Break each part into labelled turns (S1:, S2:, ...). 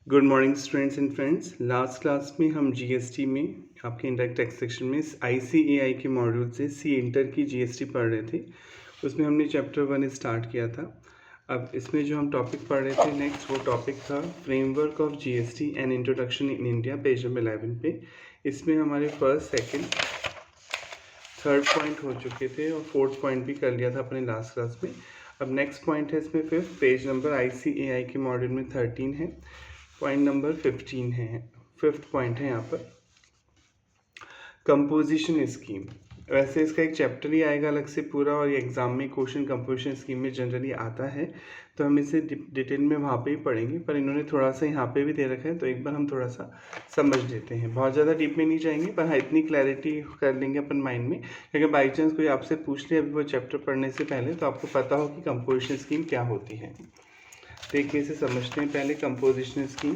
S1: Good morning students and friends. Last class में हम GST में आपके इंडायरेक्ट टैक्स सेक्शन में आईसीएआई के मॉड्यूल से सी इंटर की जीएसटी पढ़ रहे थे। उसमें हमने चैप्टर 1 स्टार्ट किया था। अब इसमें जो हम टॉपिक पढ़ रहे थे नेक्स्ट, वो टॉपिक था framework of GST and introduction in India, page number 11 पे। इसमें हमारे फर्स्ट, सेकेंड, थर्ड पॉइंट हो चुके थे और फोर्थ पॉइंट भी कर लिया था अपने लास्ट क्लास में। अब नेक्स्ट पॉइंट है इसमें फिफ्थ, पेज नंबर आईसीएआई के मॉड्यूल में 13 है, पॉइंट नंबर 15 है, फिफ्थ पॉइंट है यहाँ पर कंपोजिशन स्कीम। वैसे इसका एक चैप्टर ही आएगा अलग से पूरा, और ये एग्जाम में क्वेश्चन कंपोजिशन स्कीम में जनरली आता है, तो हम इसे डिटेल में वहाँ पे ही पढ़ेंगे, पर इन्होंने थोड़ा सा यहाँ पे भी दे रखा है तो एक बार हम थोड़ा सा समझ लेते हैं। बहुत ज़्यादा डीप में नहीं जाएंगे, पर हाँ इतनी क्लैरिटी कर लेंगे अपन माइंड में, क्योंकि बाई चांस कोई आपसे पूछ ले अभी वो चैप्टर पढ़ने से पहले, तो आपको पता हो कि कंपोजिशन स्कीम क्या होती है। देखिए इसे समझते हैं पहले। कंपोजिशन स्कीम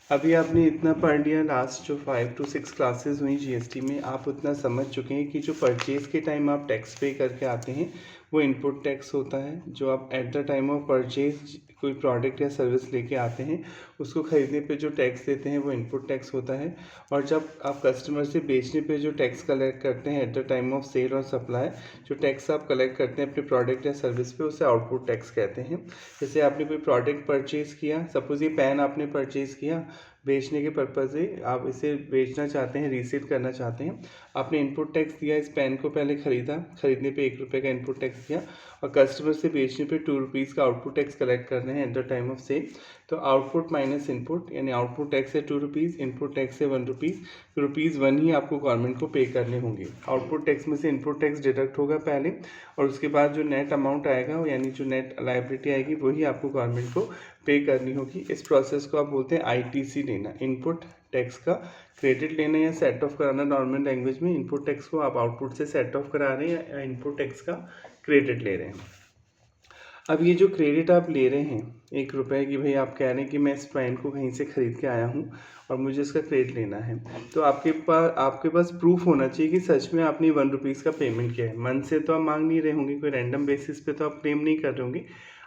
S1: अभी आपने इतना पढ़ लिया, लास्ट जो 5 to 6 क्लासेस हुई जीएसटी में, आप उतना समझ चुके हैं कि जो परचेज के टाइम आप टैक्स पे करके आते हैं वो इनपुट टैक्स होता है। जो आप eight the time of purchase कोई प्रोडक्ट या सर्विस लेके आते हैं उसको ख़रीदने पे जो टैक्स देते हैं वो इनपुट टैक्स होता है। और जब आप कस्टमर से बेचने पे जो टैक्स कलेक्ट करते हैं at the time of sale और सप्लाई, जो टैक्स आप कलेक्ट करते हैं अपने प्रोडक्ट या सर्विस पे, उसे आउटपुट टैक्स कहते हैं। जैसे आपने कोई प्रोडक्ट परचेज़ किया, सपोज़ ये पेन आपने परचेज़ किया बेचने के पर्पज़ से, आप इसे बेचना चाहते हैं, रीसेल करना चाहते हैं, आपने इनपुट टैक्स दिया, इस पेन को पहले ख़रीदा, ख़रीदने पे 1 रुपये का इनपुट टैक्स दिया, और कस्टमर से बेचने पे 2 रुपीज़ का आउटपुट टैक्स कलेक्ट कर रहे हैं at the time of sale. तो आउटपुट माइनस इनपुट, यानी आउटपुट टैक्स है 2 रुपीज़, इनपुट टैक्स है 1 रुपीज़, ₹1 ही आपको गवर्नमेंट को पे करने होंगे। आउटपुट टैक्स में से इनपुट टैक्स डिडक्ट होगा पहले, और उसके बाद जो नेट अमाउंट आएगा, यानी जो नेट लायबिलिटी आएगी, वही आपको गवर्नमेंट को पे करनी होगी। इस प्रोसेस को आप बोलते हैं आईटीसी लेना, इनपुट टैक्स का क्रेडिट लेना या सेट ऑफ कराना। नॉर्मल लैंग्वेज में इनपुट टैक्स को आप आउटपुट से सेट ऑफ करा रहे हैं या इनपुट टैक्स का क्रेडिट ले रहे हैं। अब ये जो क्रेडिट आप ले रहे हैं 1 रुपये की, भाई आप कह रहे हैं कि मैं इस पेन को कहीं से ख़रीद के आया हूँ और मुझे इसका क्रेडिट लेना है, तो आपके पास प्रूफ होना चाहिए कि सच में आपने 1 रुपीज़ का पेमेंट किया है। मन से तो आप मांग नहीं रहे होंगे, कोई रैंडम बेसिस पे तो आप क्लेम नहीं कर रहे होंगे।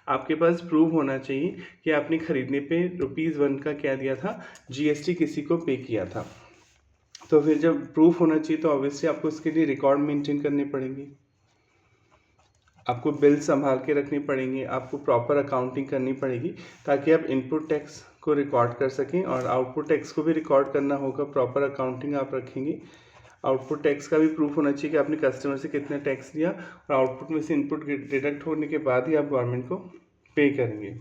S1: आपके पास प्रूफ होना चाहिए कि आपने ख़रीदने पे ₹1 का क्या दिया था, जीएसटी किसी को पे किया था। तो फिर जब प्रूफ होना चाहिए तो ऑब्वियसली आपको इसके लिए रिकॉर्ड मेंटेन करने पड़ेंगे, आपको बिल संभाल के रखने पड़ेंगे, आपको प्रॉपर अकाउंटिंग करनी पड़ेगी, ताकि आप इनपुट टैक्स को रिकॉर्ड कर सकें और आउटपुट टैक्स को भी रिकॉर्ड करना होगा। प्रॉपर अकाउंटिंग आप रखेंगे। आउटपुट टैक्स का भी प्रूफ होना चाहिए कि आपने कस्टमर से कितना टैक्स लिया, और आउटपुट में से इनपुट डिडक्ट होने के बाद ही आप गवर्नमेंट को पे करेंगे।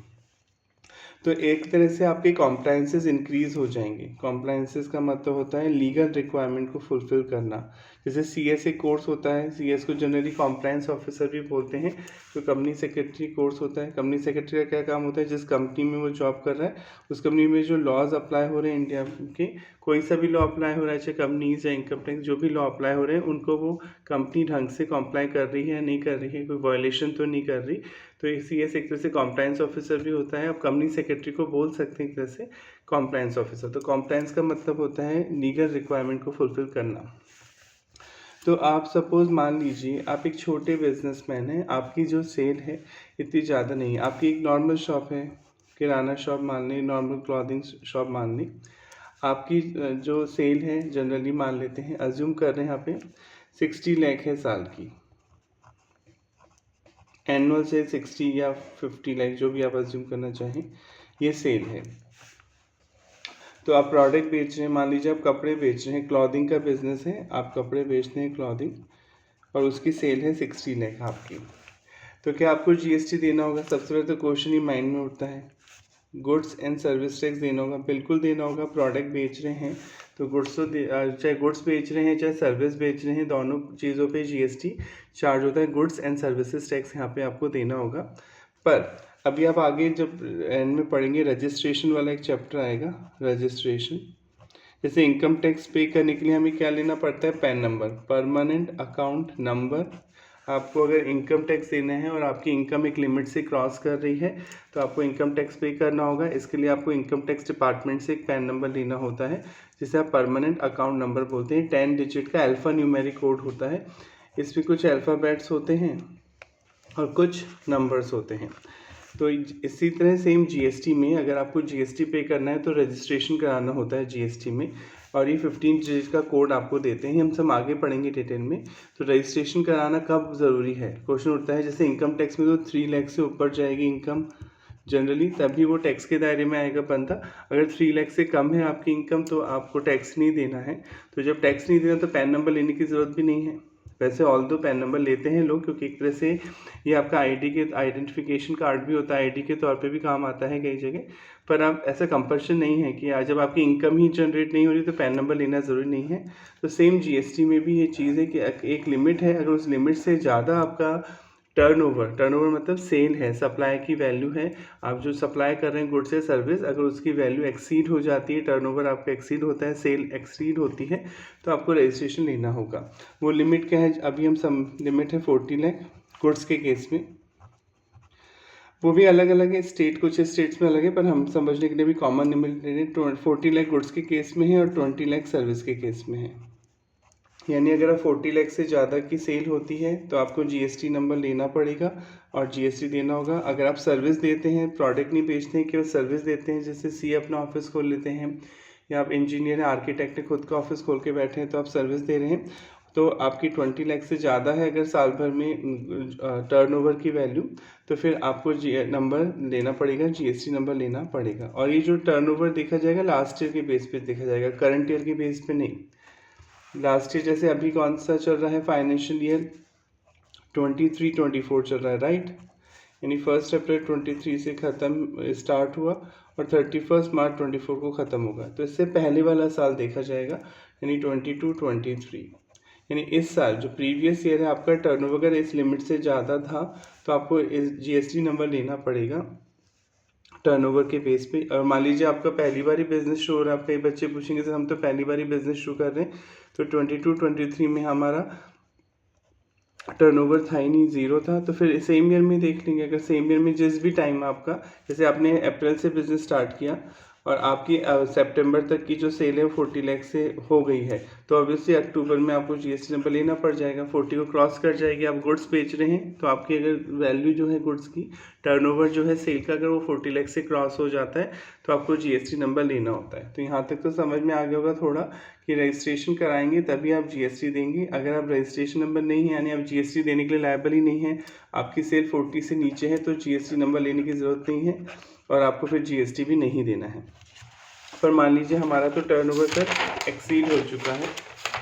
S1: तो एक तरह से आपके कॉम्प्लायंसेस इंक्रीज़ हो जाएंगे। कॉम्प्लायंसेस का मतलब होता है लीगल रिक्वायरमेंट को फुलफ़िल करना। जैसे सीएस एक कोर्स होता है, सीएस को जनरली कॉम्प्लायंस ऑफिसर भी बोलते हैं। तो कंपनी सेक्रेटरी कोर्स होता है। कंपनी सेक्रेटरी का क्या काम होता है, जिस कंपनी में वो जॉब कर रहा है उस कंपनी में जो लॉज अप्लाई हो रहे हैं इंडिया के, कोई सा भी लॉ अप्लाई हो रहा है, चाहे कंपनीज या इनकम टैक्स, जो भी लॉ अप्लाई हो रहे हैं उनको वो कंपनी ढंग से कॉम्प्लाई कर रही है या नहीं कर रही है, कोई वायलेशन तो नहीं कर रही। तो सीएस एक तरह से कॉम्प्लायंस ऑफिसर भी होता है। अब कंपनी सेक्रेटरी को बोल सकते हैं एक तरह से कॉम्प्लायंस ऑफिसर। तो कॉम्प्लायंस का मतलब होता है लीगल रिक्वायरमेंट को फुलफ़िल करना। तो आप सपोज़ मान लीजिए आप एक छोटे बिजनेसमैन हैं, आपकी जो सेल है इतनी ज़्यादा नहीं है, आपकी एक नॉर्मल शॉप है, किराना शॉप मान लें, नॉर्मल क्लॉथिंग शॉप मान लें। आपकी जो सेल है जनरली मान लेते हैं, अज्यूम कर रहे हैं यहाँ पे 60 लाख है साल की, एनुअल से 60 या 50 लाख जो भी आप अज्यूम करना चाहें, ये सेल है। तो आप प्रोडक्ट बेच रहे हैं, मान लीजिए आप कपड़े बेच रहे हैं, क्लॉथिंग का बिजनेस है, आप कपड़े बेचते हैं क्लॉथिंग, और उसकी सेल है 60 लाख आपकी। तो क्या आपको जीएसटी देना होगा? सबसे पहले तो क्वेश्चन ही माइंड में उठता है, गुड्स एंड सर्विस टैक्स देना होगा। बिल्कुल देना होगा। प्रोडक्ट बेच रहे हैं तो गुड्स तो चाहे गुड्स बेच रहे हैं चाहे सर्विस बेच रहे हैं, दोनों चीज़ों पे जीएसटी चार्ज होता है। गुड्स एंड सर्विसेज टैक्स यहाँ पे आपको देना होगा। पर अभी आप आगे जब एंड में पढ़ेंगे, रजिस्ट्रेशन वाला एक चैप्टर आएगा, रजिस्ट्रेशन। जैसे इनकम टैक्स पे करने के लिए हमें क्या लेना पड़ता है, pan number, permanent account number, आपको अगर इनकम टैक्स देना है और आपकी इनकम एक लिमिट से क्रॉस कर रही है तो आपको इनकम टैक्स पे करना होगा। इसके लिए आपको इनकम टैक्स डिपार्टमेंट से एक पैन नंबर लेना होता है, जिसे आप परमानेंट अकाउंट नंबर बोलते हैं। 10 डिजिट का अल्फ़ा न्यूमेरिक कोड होता है। इसमें कुछ अल्फ़ाबेट्स होते हैं और कुछ नंबर्स होते हैं। तो इसी तरह सेम जीएसटी में अगर आपको जीएसटी पे करना है तो रजिस्ट्रेशन कराना होता है जीएसटी में, और ये 15 डिजिट का कोड आपको देते हैं। हम सब आगे पढ़ेंगे डिटेल में। तो रजिस्ट्रेशन कराना कब ज़रूरी है, क्वेश्चन उठता है। जैसे इनकम टैक्स में तो 3 लाख से ऊपर जाएगी इनकम जनरली, तभी वो टैक्स के दायरे में आएगा बंदा। अगर 3 लाख से कम है आपकी इनकम तो आपको टैक्स नहीं देना है। तो जब टैक्स नहीं देना तो पैन नंबर लेने की ज़रूरत भी नहीं है। वैसे ऑल दो पैन नंबर लेते हैं लोग, क्योंकि एक तरह से ये आपका आइडेंटिफिकेशन कार्ड भी होता है, आईडी के तौर पे भी काम आता है कई जगह। पर अब ऐसा कंपल्शन नहीं है कि आज जब आपकी इनकम ही जनरेट नहीं हो रही तो पैन नंबर लेना ज़रूरी नहीं है। तो सेम जीएसटी में भी ये चीज़ है कि एक लिमिट है, अगर उस लिमिट से ज़्यादा आपका टर्नओवर मतलब सेल है, सप्लाई की वैल्यू है, आप जो सप्लाई कर रहे हैं गुड्स या सर्विस, अगर उसकी वैल्यू एक्सीड हो जाती है, टर्नओवर आपका एक्सीड होता है, सेल एक्सीड होती है, तो आपको रजिस्ट्रेशन लेना होगा। वो लिमिट क्या है, अभी हम लिमिट है 40 लाख गुड्स के केस में। वो भी अलग अलग है, स्टेट कुछ स्टेट्स में अलग है, पर हम समझने के लिए भी कॉमन लिमिट ले रहे हैं। 40 लाख गुड्स के केस में है और 20 लाख सर्विस के केस में है। यानी अगर 40 लाख से ज़्यादा की सेल होती है तो आपको जीएसटी नंबर लेना पड़ेगा और जीएसटी देना होगा। अगर आप सर्विस देते हैं, प्रोडक्ट नहीं बेचते हैं, केवल सर्विस देते हैं, जैसे सी अपना ऑफिस खोल लेते हैं, या आप इंजीनियर हैं, आर्किटेक्ट है, खुद का ऑफिस खोल के बैठे हैं, तो आप सर्विस दे रहे हैं, तो आपकी 20 लाख से ज़्यादा है अगर साल भर में टर्नओवर की वैल्यू, तो फिर आपको नंबर लेना पड़ेगा, जीएसटी नंबर लेना पड़ेगा। और ये जो टर्नओवर देखा जाएगा लास्ट ईयर के बेस पे देखा जाएगा, करंट ईयर के बेस पे नहीं। लास्ट ईयर जैसे अभी कौन सा चल रहा है, फाइनेंशियल ईयर 23-24 चल रहा है, राइट। यानी 1 अप्रैल 23 से ख़त्म स्टार्ट हुआ और 31 मार्च 24 को ख़त्म होगा। तो इससे पहले वाला साल देखा जाएगा, यानी 22-23। यानी इस साल जो प्रीवियस ईयर है आपका टर्नओवर अगर इस लिमिट से ज़्यादा था तो आपको इस जीएसटी नंबर लेना पड़ेगा टर्नओवर के बेस पे। और मान लीजिए आपका पहली बार ही बिजनेस शुरू हो रहा है, आप कई बच्चे पूछेंगे सर हम तो पहली बार ही बिजनेस शुरू कर रहे हैं, तो 22-23 में हमारा टर्नओवर था ही नहीं, ज़ीरो था, तो फिर सेम ईयर में देख लेंगे। अगर सेम ईयर में जिस भी टाइम आपका, जैसे आपने अप्रैल से बिजनेस स्टार्ट किया और आपकी सितंबर तक की जो सेल है 40 लाख से हो गई है, तो ऑब्वियसली अक्टूबर में आपको जीएसटी नंबर लेना पड़ जाएगा। 40 को क्रॉस कर जाएगी, आप गुड्स बेच रहे हैं तो आपकी अगर वैल्यू जो है गुड्स की, टर्नओवर जो है सेल का, अगर वो 40 लाख से क्रॉस हो जाता है तो आपको जीएसटी नंबर लेना होता है। तो यहाँ तक तो समझ में आ गया होगा थोड़ा कि रजिस्ट्रेशन कराएंगे तभी आप जीएसटी देंगे। अगर आप रजिस्ट्रेशन नंबर नहीं है, यानी आप जीएसटी देने के लिए लायबल ही नहीं है, आपकी सेल 40 से नीचे है, तो जीएसटी नंबर लेने की ज़रूरत नहीं है और आपको फिर जीएसटी भी नहीं देना है। पर मान लीजिए हमारा तो टर्नओवर सर एक्सीड हो चुका है,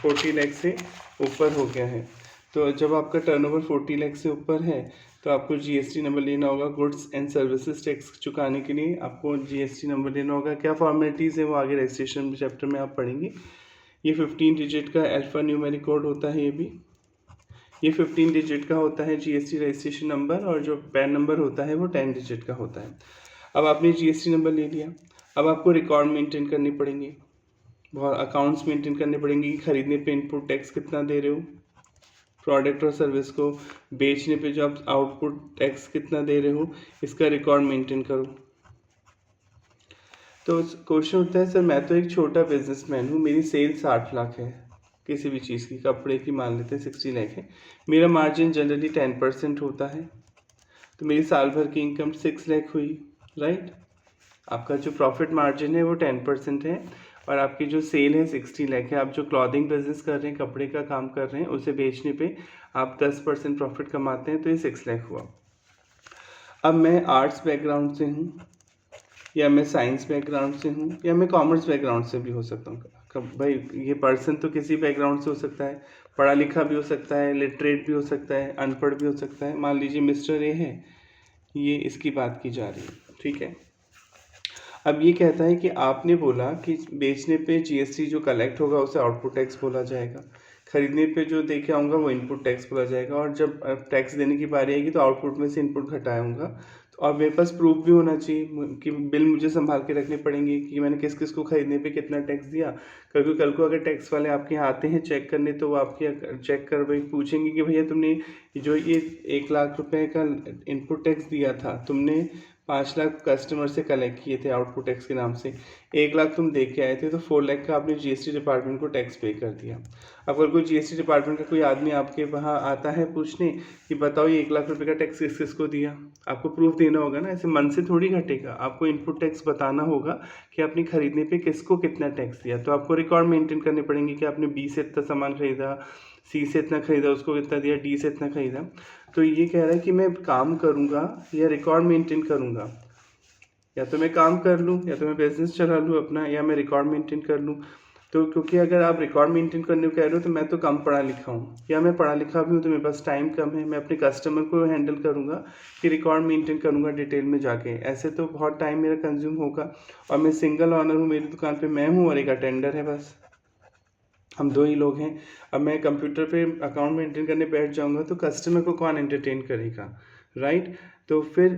S1: 40 लाख से ऊपर हो गया है। तो जब आपका टर्नओवर 40 लाख से ऊपर है तो आपको जीएसटी नंबर लेना होगा। गुड्स एंड सर्विसेज टैक्स चुकाने के लिए आपको जीएसटी नंबर लेना होगा। क्या फॉर्मेलिटीज़ है वो आगे रजिस्ट्रेशन चैप्टर में आप पढ़ेंगे। ये 15 डिजिट का अल्फ़ा न्यूमेरिक कोड होता है। ये 15 डिजिट का होता है जीएसटी रजिस्ट्रेशन नंबर, और जो पैन नंबर होता है वो 10 डिजिट का होता है। अब आपने जीएसटी नंबर ले लिया, अब आपको रिकॉर्ड मेंटेन करनी पड़ेंगे, बहुत अकाउंट्स मेंटेन करने पड़ेंगे कि खरीदने पे इनपुट टैक्स कितना दे रहे हो, प्रोडक्ट और सर्विस को बेचने पे जो आप आउटपुट टैक्स कितना दे रहे हो, इसका रिकॉर्ड मेंटेन करो। तो क्वेश्चन होता है सर मैं तो एक छोटा बिजनेसमैन हूँ, मेरी सेल 60 लाख है किसी भी चीज़ की, कपड़े की मान लेते हैं 60 लाख है, मेरा मार्जिन जनरली 10% होता है, तो मेरी साल भर की इनकम 6 लाख हुई, राइट। आपका जो प्रॉफिट मार्जिन है वो 10% है और आपकी जो सेल है 60 लाख है। आप जो क्लॉथिंग बिजनेस कर रहे हैं, कपड़े का काम कर रहे हैं, उसे बेचने पे आप 10% प्रॉफिट कमाते हैं, तो ये 6 लाख हुआ। अब मैं आर्ट्स बैकग्राउंड से हूँ, या मैं साइंस बैकग्राउंड से हूँ, या मैं कॉमर्स बैकग्राउंड से भी हो सकता हूँ। भाई ये पर्सन तो किसी बैकग्राउंड से हो सकता है, पढ़ा लिखा भी हो सकता है, लिटरेट भी हो सकता है, अनपढ़ भी हो सकता है। मान लीजिए मिस्टर ए है, ये इसकी बात की जा रही है, ठीक है। अब ये कहता है कि आपने बोला कि बेचने पे जीएसटी जो कलेक्ट होगा उसे आउटपुट टैक्स बोला जाएगा, खरीदने पे जो दे के आऊँगा वो इनपुट टैक्स बोला जाएगा, और जब टैक्स देने की बारी आएगी तो आउटपुट में से इनपुट घटाऊँगा और मेरे पास प्रूफ भी होना चाहिए कि बिल मुझे संभाल के रखने पड़ेंगे कि मैंने किस किस को खरीदने पे कितना टैक्स दिया। कल को अगर टैक्स वाले आपके यहाँ आते हैं चेक करने, तो वो आपके चेक कर भाई पूछेंगे कि भैया तुमने जो ये 1 लाख रुपए का इनपुट टैक्स दिया था, तुमने 5 लाख कस्टमर से कलेक्ट किए थे आउटपुट टैक्स के नाम से, 1 लाख तुम दे के आए थे, तो 4 लाख का आपने जीएसटी डिपार्टमेंट को टैक्स पे कर दिया। अब अगर कोई जीएसटी डिपार्टमेंट का कोई आदमी आपके वहाँ आता है पूछने कि बताओ ये 1 लाख रुपए का टैक्स किस किस को दिया, आपको प्रूफ देना होगा ना। ऐसे मन से थोड़ी घटेगा, आपको इनपुट टैक्स बताना होगा कि आपने खरीदने पे किसको कितना टैक्स दिया। तो आपको रिकॉर्ड मेंटेन करने पड़ेंगे कि आपने बी से इतना सामान खरीदा, सी से इतना खरीदा, उसको इतना दिया, डी से इतना खरीदा। तो ये कह रहा है कि मैं काम करूँगा या रिकॉर्ड मेंटेन करूँगा, या तो मैं काम कर लूँ या तो मैं बिजनेस चला लूँ अपना, या मैं रिकॉर्ड मेंटेन कर लूँ। तो क्योंकि अगर आप रिकॉर्ड मेंटेन करने को कह रहे हो तो मैं तो कम पढ़ा लिखा हूँ, या मैं पढ़ा लिखा भी हूँ तो मेरे पास टाइम कम है, मैं अपने कस्टमर को हैंडल करूँगा कि रिकॉर्ड मेंटेन करूँगा डिटेल में जाके, ऐसे तो बहुत टाइम मेरा कंज्यूम होगा। और मैं सिंगल ऑनर हूँ, मेरी दुकान पे मैं हूँ और एक अटेंडर है, बस हम 2 ही लोग हैं। अब मैं कंप्यूटर पे अकाउंट मेंटेन करने बैठ जाऊँगा तो कस्टमर को कौन एंटरटेन करेगा, राइट। तो फिर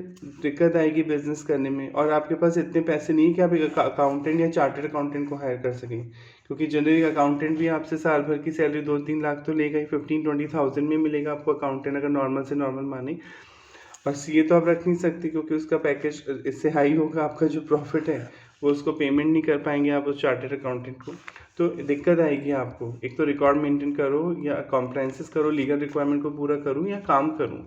S1: दिक्कत आएगी बिजनेस करने में। और आपके पास इतने पैसे नहीं है कि आप एक अकाउंटेंट या चार्टर्ड अकाउंटेंट को हायर कर सकें, क्योंकि जनरली अकाउंटेंट भी आपसे साल भर की सैलरी 2-3 लाख तो लेगा ही, 15-20 थाउजेंड में मिलेगा आपको अकाउंटेंट, अगर नॉर्मल से नॉर्मल माने। और सीए तो आप रख नहीं सकते क्योंकि उसका पैकेज इससे हाई होगा, आपका जो प्रॉफिट है वो उसको पेमेंट नहीं कर पाएंगे आप उस चार्टर्ड अकाउंटेंट को। तो दिक्कत आएगी आपको। एक तो रिकॉर्ड मेंटेन करो या कॉम्प्लायंसेस करो, लीगल रिक्वायरमेंट को पूरा करूँ या काम करूँ।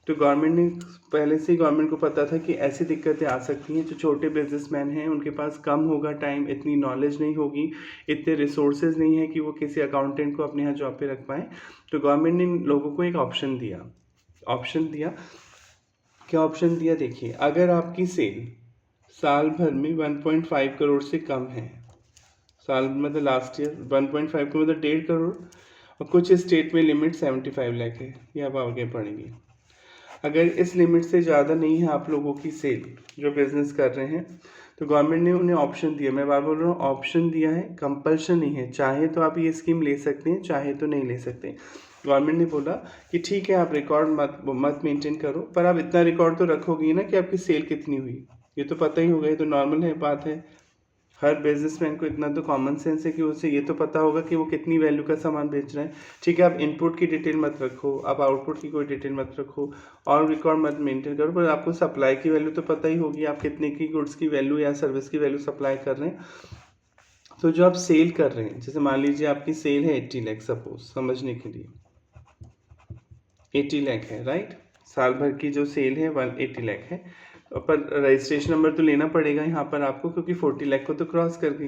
S1: तो गवर्नमेंट ने पहले से ही गवर्नमेंट को पता था कि ऐसी दिक्कतें आ सकती हैं। जो छोटे बिजनेसमैन हैं उनके पास कम होगा टाइम, इतनी नॉलेज नहीं होगी, इतने रिसोर्सेज नहीं है कि वो किसी अकाउंटेंट को अपने यहाँ जॉब पे रख पाएँ। तो गवर्नमेंट ने लोगों को एक ऑप्शन दिया। क्या ऑप्शन दिया देखिए, अगर आपकी सेल साल भर में 1.5 करोड़ से कम है, साल मतलब लास्ट ईयर 1.5 करोड़ मतलब 1.5 करोड़, और कुछ स्टेट में लिमिट 75 लाख है, ये आप आगे पढ़ेंगे। अगर इस लिमिट से ज़्यादा नहीं है आप लोगों की सेल जो बिज़नेस कर रहे हैं, तो गवर्नमेंट ने उन्हें ऑप्शन दिया। मैं बार बोल रहा हूँ ऑप्शन दिया है, कंपल्शन नहीं है। चाहे तो आप ये स्कीम ले सकते हैं, चाहे तो नहीं ले सकते। गवर्नमेंट ने बोला कि ठीक है आप रिकॉर्ड मत मेंटेन करो, पर आप इतना रिकॉर्ड तो रखोगे ना कि आपकी सेल कितनी हुई। ये तो पता ही होगा, ये तो नॉर्मल है बात है। हर बिजनेसमैन को इतना तो कॉमन सेंस है कि उसे ये तो पता होगा कि वो कितनी वैल्यू का सामान बेच रहा है। ठीक है, आप इनपुट की डिटेल मत रखो, आप आउटपुट की कोई डिटेल मत रखो, और रिकॉर्ड मत मेंटेन करो, पर आपको सप्लाई की वैल्यू तो पता ही होगी, आप कितने की गुड्स की वैल्यू या सर्विस की वैल्यू सप्लाई कर रहे हैं। तो जो आप सेल कर रहे हैं, जैसे मान लीजिए आपकी सेल है 80 लाख, सपोज समझने के लिए 80 लाख है, राइट। साल भर की जो सेल है 180 लाख है, पर रजिस्ट्रेशन नंबर तो लेना पड़ेगा यहाँ पर आपको, क्योंकि 40 लाख को तो क्रॉस कर गई।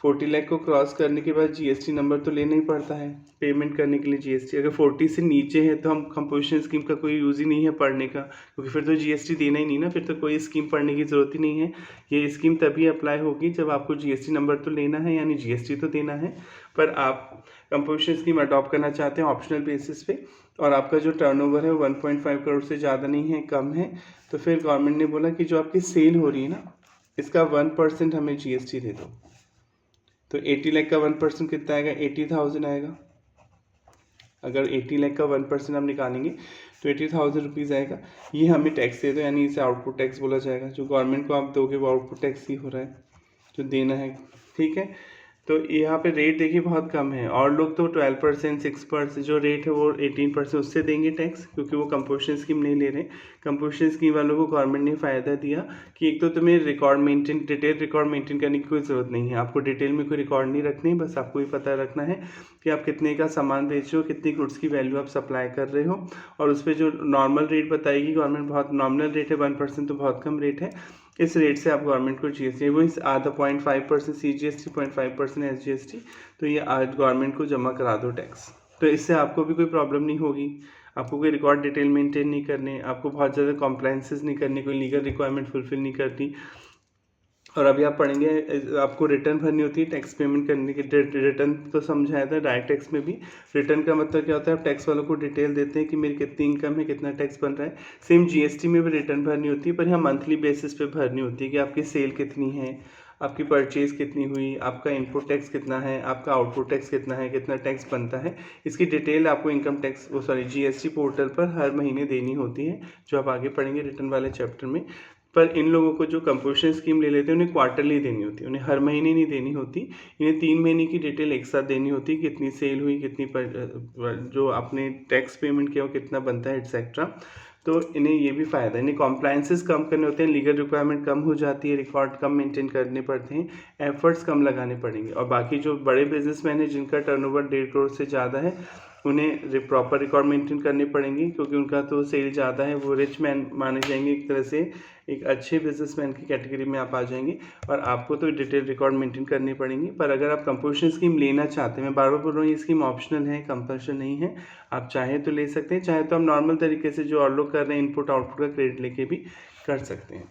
S1: 40 लाख को क्रॉस करने के बाद जीएसटी नंबर तो लेना ही पड़ता है पेमेंट करने के लिए जीएसटी। अगर 40 से नीचे है तो हम कंपोजिशन स्कीम का कोई यूज़ ही नहीं है पढ़ने का, क्योंकि फिर तो जीएसटी देना ही नहीं ना, फिर तो कोई स्कीम पढ़ने की ज़रूरत ही नहीं है। ये स्कीम तभी अप्लाई होगी जब आपको जीएसटी नंबर तो लेना है, यानी जीएसटी तो देना है, पर आप कंपोजिशन स्कीम अडॉप्ट करना चाहते हैं ऑप्शनल बेसिस पे, और आपका जो टर्नओवर है वो 1.5 करोड़ से ज़्यादा नहीं है, कम है। तो फिर गवर्नमेंट ने बोला कि जो आपकी सेल हो रही है ना, इसका 1% हमें जीएसटी दे दो। तो 80 लाख का 1% कितना आएगा, 80,000 आएगा। अगर 80 लाख का 1% हम निकालेंगे तो 80,000 रुपीज़ आएगा। ये हमें टैक्स दे दो, यानी इसे आउटपुट टैक्स बोला जाएगा। जो गवर्नमेंट को आप दोगे वो आउटपुट टैक्स ही हो रहा है जो देना है, ठीक है। तो यहाँ पे रेट देखिए बहुत कम है, और लोग तो 12%, 6% जो रेट है वो 18% उससे देंगे टैक्स, क्योंकि वो कंपोजिशन स्कीम नहीं ले रहे। कंपोजिशन स्कीम वालों को गवर्नमेंट ने फ़ायदा दिया कि एक तो तुम्हें डिटेल रिकॉर्ड मेंटेन करने की कोई ज़रूरत नहीं है, आपको डिटेल में कोई रिकॉर्ड नहीं रखनी, बस आपको ये पता रखना है कि आप कितने का सामान बेच रहे हो, कितनी गुड्स की वैल्यू आप सप्लाई कर रहे हो, और उस पर जो नॉर्मल रेट बताएगी गवर्नमेंट, बहुत नॉमिनल रेट है 1% तो बहुत कम रेट है, इस रेट से आप गवर्नमेंट को जीएसटी, वो इस आधा 0.5% CGST, 0.5% SGST, तो ये आज गवर्नमेंट को जमा करा दो टैक्स। तो इससे आपको भी कोई प्रॉब्लम नहीं होगी, आपको कोई रिकॉर्ड डिटेल मेंटेन नहीं करने, आपको बहुत ज़्यादा कॉम्प्लायंसेस नहीं करनी, कोई लीगल रिक्वायरमेंट फुलफिल नहीं करनी। और अभी आप पढ़ेंगे आपको रिटर्न भरनी होती है टैक्स पेमेंट करने की। रिटर्न तो समझाया था डायरेक्ट टैक्स में भी। रिटर्न का मतलब क्या होता है, आप टैक्स वालों को डिटेल देते हैं कि मेरी कितनी इनकम है, कितना टैक्स बन रहा है। सेम जीएसटी में भी रिटर्न भरनी होती है, पर यहाँ मंथली बेसिस पे भरनी होती है कि आपकी सेल कितनी है, आपकी परचेज़ कितनी हुई, आपका इनपुट टैक्स कितना है, आपका आउटपुट टैक्स कितना है, कितना टैक्स बनता है, इसकी डिटेल आपको इनकम टैक्स जीएसटी पोर्टल पर हर महीने देनी होती है, जो आप आगे पढ़ेंगे रिटर्न वाले चैप्टर में। पर इन लोगों को जो कंपोजिशन स्कीम ले लेते हैं उन्हें क्वार्टरली देनी होती है, उन्हें हर महीने नहीं देनी होती। इन्हें 3 महीने की डिटेल एक साथ देनी होती है, कितनी सेल हुई, कितनी जो आपने टैक्स पेमेंट किया वो कितना बनता है एटसेट्रा। तो इन्हें ये भी फ़ायदा है, इन्हें कॉम्प्लाइंसेस कम करने होते हैं, लीगल रिक्वायरमेंट कम हो जाती है, रिकॉर्ड कम मेंटेन करने पड़ते हैं, एफर्ट्स कम लगाने पड़ेंगे। और बाकी जो बड़े बिजनेसमैन हैं जिनका टर्नओवर 1.5 करोड़ से ज़्यादा है, उन्हें प्रॉपर रिकॉर्ड मेंटेन करने पड़ेंगे, क्योंकि उनका तो सेल ज़्यादा है, वो रिच मैन माने जाएंगे एक तरह से, एक अच्छे बिजनेसमैन की कैटेगरी में आप आ जाएंगे। और आपको तो डिटेल रिकॉर्ड मेंटेन करनी पड़ेंगी। पर अगर आप कंपोजिशन स्कीम लेना चाहते हैं, मैं बार बार बोल रहा हूँ ये स्कीम ऑप्शनल है, कंपल्शन नहीं है, आप चाहें तो ले सकते हैं, चाहे तो आप नॉर्मल तरीके से जो और लोग कर रहे हैं इनपुट आउटपुट का क्रेडिट लेके भी कर सकते हैं।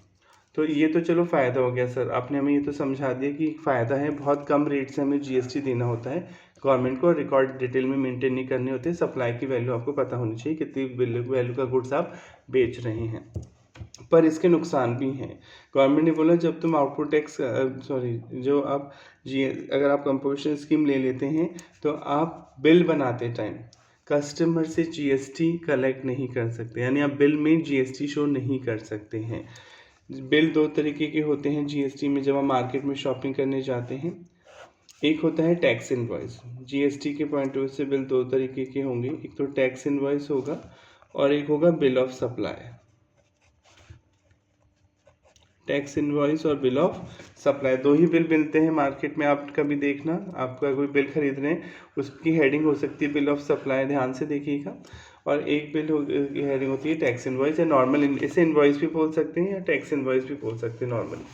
S1: तो ये तो चलो फ़ायदा हो गया सर, आपने हमें ये तो समझा दिया कि फ़ायदा है, बहुत कम रेट से हमें जीएसटी देना होता है गवर्नमेंट को, रिकॉर्ड डिटेल में मेंटेन नहीं करने होते, सप्लाई की वैल्यू आपको पता होनी चाहिए, कितनी वैल्यू का गुड्स आप बेच रहे हैं। पर इसके नुकसान भी हैं। गवर्नमेंट ने बोला जब तुम आउटपुट टैक्स जो आप अगर आप कंपोजिशन स्कीम ले लेते हैं तो आप बिल बनाते टाइम कस्टमर से जीएसटी कलेक्ट नहीं कर सकते, यानी आप बिल में जीएसटी शो नहीं कर सकते हैं। बिल 2 तरीके के होते हैं जीएसटी में, जब हम मार्केट में शॉपिंग करने जाते हैं। एक होता है टैक्स इनवॉइस। जीएसटी के पॉइंट ऑफ व्यू से बिल 2 तरीके के होंगे, एक तो टैक्स इनवॉइस होगा और एक होगा bill of supply. Tax invoice और बिल ऑफ सप्लाई, 2 ही बिल मिलते हैं मार्केट में। आप कभी देखना, आपका कोई बिल खरीद रहे हैं उसकी हेडिंग हो सकती है बिल ऑफ सप्लाई, ध्यान से देखिएगा। और एक बिल की हेडिंग होती है टैक्स इनवॉइस या नॉर्मल, इसे इनवॉइस भी बोल सकते हैं या टैक्स इनवॉइस भी बोल सकते हैं नॉर्मली।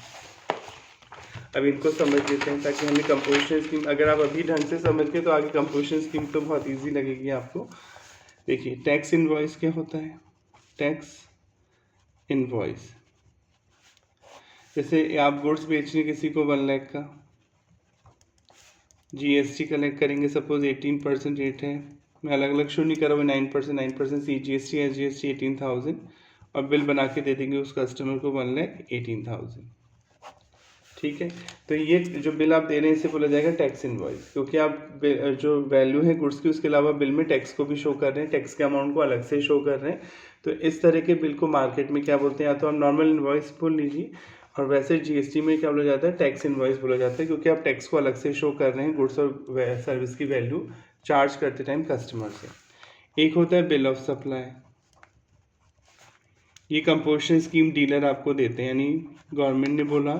S1: अब इनको समझ लेते हैं ताकि हमें कंपोजिशन स्कीम, अगर आप अभी ढंग से समझ के तो आगे कंपोजिशन स्कीम तो बहुत ईजी लगेगी आपको। देखिए टैक्स इनवॉइस क्या होता है। टैक्स इनवॉइस, जैसे आप गुड्स बेच रहे किसी को 1 लाख का, जीएसटी कलेक्ट करेंगे, सपोज 18% रेट है, मैं अलग अलग शो नहीं कर रहा हूँ, 9% सी जीएसटी एस जीएसटी 18,000 और बिल बना के दे देंगे उस कस्टमर को 1,18,000। ठीक है, तो ये जो बिल आप दे रहे हैं इसे बोला जाएगा टैक्स इनवॉइस, क्योंकि आप जो वैल्यू है गुड्स की उसके अलावा बिल में टैक्स को भी शो कर रहे हैं, टैक्स के अमाउंट को अलग से शो कर रहे हैं। तो इस तरह के बिल को मार्केट में क्या बोलते हैं, या तो आप नॉर्मल इनवॉइस बोल लीजिए, और वैसे जीएसटी में क्या बोला जाता है, टैक्स इनवॉइस बोला जाता है, क्योंकि आप टैक्स को अलग से शो कर रहे हैं गुड्स और सर्विस की वैल्यू चार्ज करते टाइम कस्टमर से। एक होता है बिल ऑफ सप्लाई, ये कंपोजिशन स्कीम डीलर आपको देते हैं, यानी गवर्नमेंट ने बोला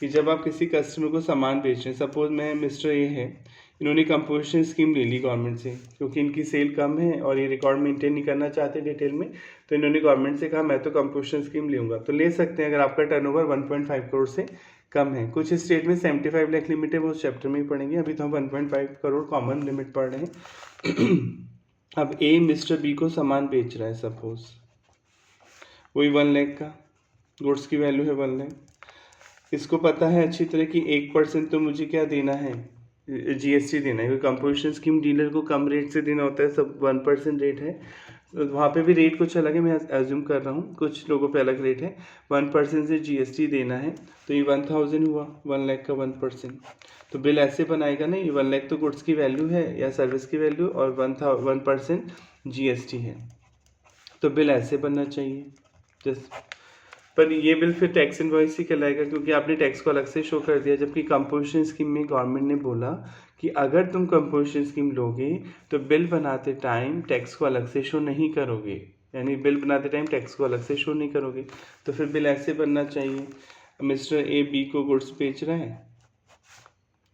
S1: कि जब आप किसी कस्टमर को सामान बेच रहे हैं, सपोज मैं मिस्टर ए है, इन्होंने कंपोजिशन स्कीम ले ली गवर्नमेंट से, क्योंकि इनकी सेल कम है और ये रिकॉर्ड मेंटेन नहीं करना चाहते डिटेल में, तो इन्होंने गवर्नमेंट से कहा मैं तो कंपोजिशन स्कीम लूँगा। तो ले सकते हैं अगर आपका टर्नओवर 1.5 करोड़ से कम है। कुछ स्टेट में 75 लाख लिमिट है, वो उस चैप्टर में ही पढ़ेंगे, अभी तो हम 1.5 करोड़ कॉमन लिमिट पढ़ रहे हैं। अब ए मिस्टर बी को सामान बेच रहा है, सपोज वही 1 लाख का, गुड्स की वैल्यू है 1 लाख। इसको पता है अच्छी तरह कि 1% तो मुझे क्या देना है, जीएसटी देना है, क्योंकि कंपोजिशन स्कीम डीलर को कम रेट से देना होता है, सब 1% रेट है, तो वहाँ पे भी रेट कुछ अलग है, मैं एज्यूम कर रहा हूँ कुछ लोगों पे अलग रेट है, 1% से जीएसटी देना है, तो ये 1000 हुआ, 1 लाख का 1%। तो बिल ऐसे बनाएगा ना, ये 1 लाख तो गुड्स की वैल्यू है या सर्विस की वैल्यू और 1% जीएसटी है, तो बिल ऐसे बनना चाहिए जस्ट। पर ये बिल फिर टैक्स इनवॉइस ही कहलाएगा, क्योंकि आपने टैक्स को अलग से शो कर दिया, जबकि कंपोजिशन स्कीम में गवर्नमेंट ने बोला कि अगर तुम कंपोजिशन स्कीम लोगे तो बिल बनाते टाइम टैक्स को अलग से शो नहीं करोगे, यानी बिल बनाते टाइम टैक्स को अलग से शो नहीं करोगे, तो फिर बिल ऐसे बनना चाहिए। मिस्टर ए बी को गुड्स बेच रहा है,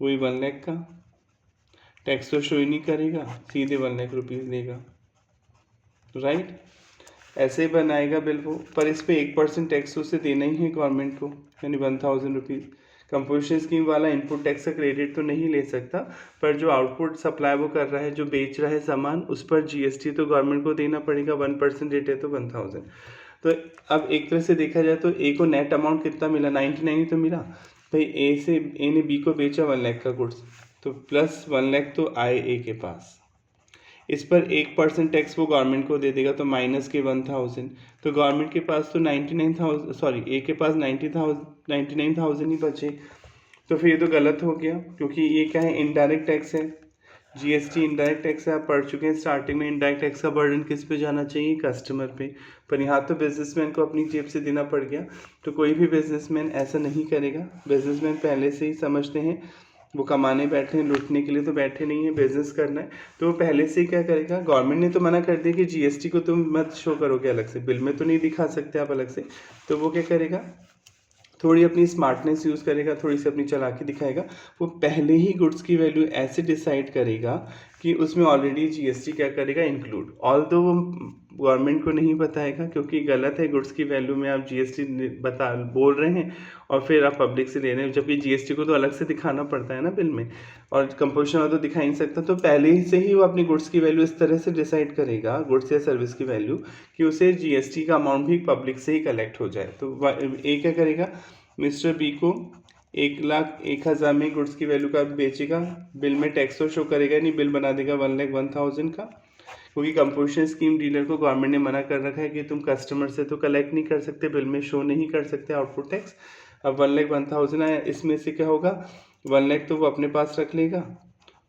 S1: वही 1 लाख का, टैक्स तो शो ही नहीं करेगा, सीधे 1 लाख रुपीज़ देगा, राइट, ऐसे ही बनाएगा बिल वो। पर इस पे 1% टैक्स उसे देना ही है गवर्नमेंट को, यानी 1000 रुपीज़। कंपोजिशन स्कीम वाला इनपुट टैक्स का क्रेडिट तो नहीं ले सकता, पर जो आउटपुट सप्लाई वो कर रहा है, जो बेच रहा है सामान, उस पर जीएसटी तो गवर्नमेंट को देना पड़ेगा, 1% रेट है तो 1000। तो अब एक तरह से देखा जाए तो ए को नेट अमाउंट कितना मिला, 99 ही तो मिला भाई। ए ने बी को बेचा 1 लाख का गुड्स, तो प्लस 1 लाख तो आए ए के पास, इस पर 1% टैक्स वो गवर्नमेंट को दे देगा, तो माइनस के 1000, तो गवर्नमेंट के पास तो 99,000, सॉरी ए के पास 99,000 ही बचे। तो फिर ये तो गलत हो गया, क्योंकि ये क्या है, इनडायरेक्ट टैक्स है। जीएसटी इनडायरेक्ट टैक्स है, आप पढ़ चुके हैं स्टार्टिंग में। इनडायरेक्ट टैक्स का बर्डन किस पे जाना चाहिए, कस्टमर पे। पर यहाँ तो बिजनेसमैन को अपनी जेब से देना पड़ गया। तो कोई भी बिजनेसमैन ऐसा नहीं करेगा। बिजनेसमैन पहले से ही समझते हैं वो कमाने बैठे हैं, लूटने के लिए तो बैठे नहीं है, बिजनेस करना है। तो वो पहले से ही क्या करेगा, गवर्नमेंट ने तो मना कर दिया कि जीएसटी को तुम मत शो करोगे अलग से, बिल में तो नहीं दिखा सकते आप अलग से। तो वो क्या करेगा, थोड़ी अपनी स्मार्टनेस यूज़ करेगा, थोड़ी सी अपनी चालाकी दिखाएगा। वो पहले ही गुड्स की वैल्यू ऐसे डिसाइड करेगा कि उसमें ऑलरेडी जीएसटी क्या करेगा, इंक्लूड। ऑल्दो वो गवर्नमेंट को नहीं बताएगा, क्योंकि गलत है, गुड्स की वैल्यू में आप जीएसटी बोल रहे हैं और फिर आप पब्लिक से ले रहे हैं, जबकि जीएसटी को तो अलग से दिखाना पड़ता है ना बिल में, और कंपोजिशन वाला तो दिखा ही नहीं सकता। तो पहले से ही वो अपनी गुड्स की वैल्यू इस तरह से डिसाइड करेगा, गुड्स या सर्विस की वैल्यू, कि उसे जीएसटी का अमाउंट भी पब्लिक से ही कलेक्ट हो जाए। तो ए क्या करेगा, मिस्टर बी को 1,01,000 में गुड्स की वैल्यू का बेचेगा, बिल में टैक्स तो शो करेगा नहीं, बिल बना देगा 1,01,000 का, क्योंकि कंपोजिशन स्कीम डीलर को गवर्नमेंट ने मना कर रखा है कि तुम कस्टमर से तो कलेक्ट नहीं कर सकते, बिल में शो नहीं कर सकते आउटपुट टैक्स। अब 1,01,000 आया, इसमें से क्या होगा, 1 लाख तो वो अपने पास रख लेगा,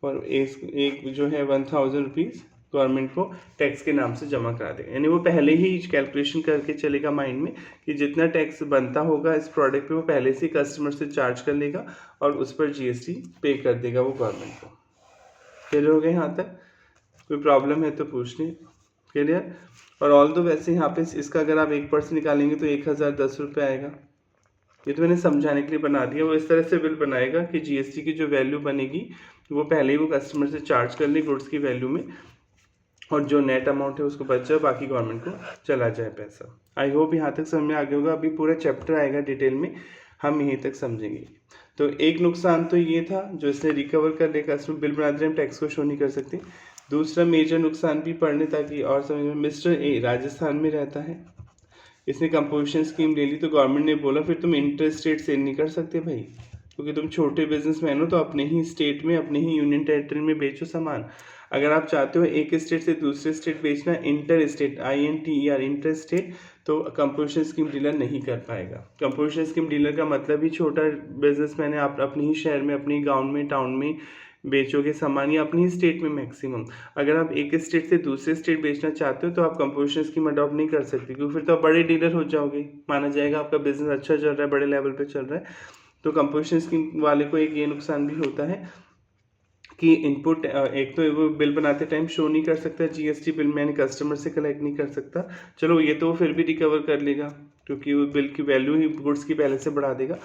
S1: और एक जो है 1,000 रुपीज़ गवर्नमेंट को टैक्स के नाम से जमा करा देगा। यानी वो पहले ही कैलकुलेशन करके चलेगा माइंड में कि जितना टैक्स बनता होगा इस प्रोडक्ट पे वो पहले से कस्टमर से चार्ज कर लेगा और उस पर जीएसटी पे कर देगा वो गवर्नमेंट को। क्लियर हो गए यहाँ तक? कोई प्रॉब्लम है तो पूछ लें। क्लियर? और ऑल दो वैसे यहाँ पे इसका अगर आप 1% निकालेंगे तो 1,010 रुपये आएगा। ये तो मैंने समझाने के लिए बना दिया। वो इस तरह से बिल बनाएगा कि जीएसटी की जो वैल्यू बनेगी वो पहले ही वो कस्टमर से चार्ज कर ले गुड्स की वैल्यू में, और जो नेट अमाउंट है उसको बच जाए, बाकी गवर्नमेंट को चला जाए पैसा। आई होप यहाँ तक समझ में आ गया होगा। अभी पूरा चैप्टर आएगा डिटेल में, हम यहीं तक समझेंगे। तो एक नुकसान तो ये था जो इसने रिकवर कर लिया, कस्टमर बिल बनाते टाइम टैक्स को शो नहीं कर सकते। दूसरा मेजर नुकसान भी पढ़ने ताकि और समझ में, मिस्टर ए राजस्थान में रहता है, इसने कंपोजिशन स्कीम ले ली, तो गवर्नमेंट ने बोला फिर तुम इंटर स्टेट सेल नहीं कर सकते भाई, क्योंकि तुम छोटे बिजनेसमैन हो, तो अपने ही स्टेट में, अपने ही यूनियन टेरिटरी में बेचो सामान। अगर आप चाहते हो एक स्टेट से दूसरे स्टेट बेचना, inter state, INTER, inter state, तो कंपोजिशन स्कीम डीलर नहीं कर पाएगा। कंपोजिशन स्कीम डीलर का मतलब ही छोटा बिजनेसमैन है, आप अपने ही शहर में, अपने गाँव में, टाउन में बेचोगे सामान, या अपनी ही स्टेट में मैक्सिमम। अगर आप एक स्टेट से दूसरे स्टेट बेचना चाहते हो तो आप कंपोजिशन स्कीम अडॉप्ट नहीं कर सकते, क्योंकि फिर तो आप बड़े डीलर हो जाओगे, माना जाएगा आपका बिजनेस अच्छा चल रहा है, बड़े लेवल पे चल रहा है। तो कंपोजिशन स्कीम वाले को एक ये नुकसान भी होता है कि इनपुट, एक तो वो बिल बनाते टाइम शो नहीं कर सकता जीएसटी बिल में, यानी कस्टमर से कलेक्ट नहीं कर सकता। चलो ये तो फिर भी रिकवर कर लेगा, क्योंकि वो बिल की वैल्यू ही गुड्स की पहले से बढ़ा देगा।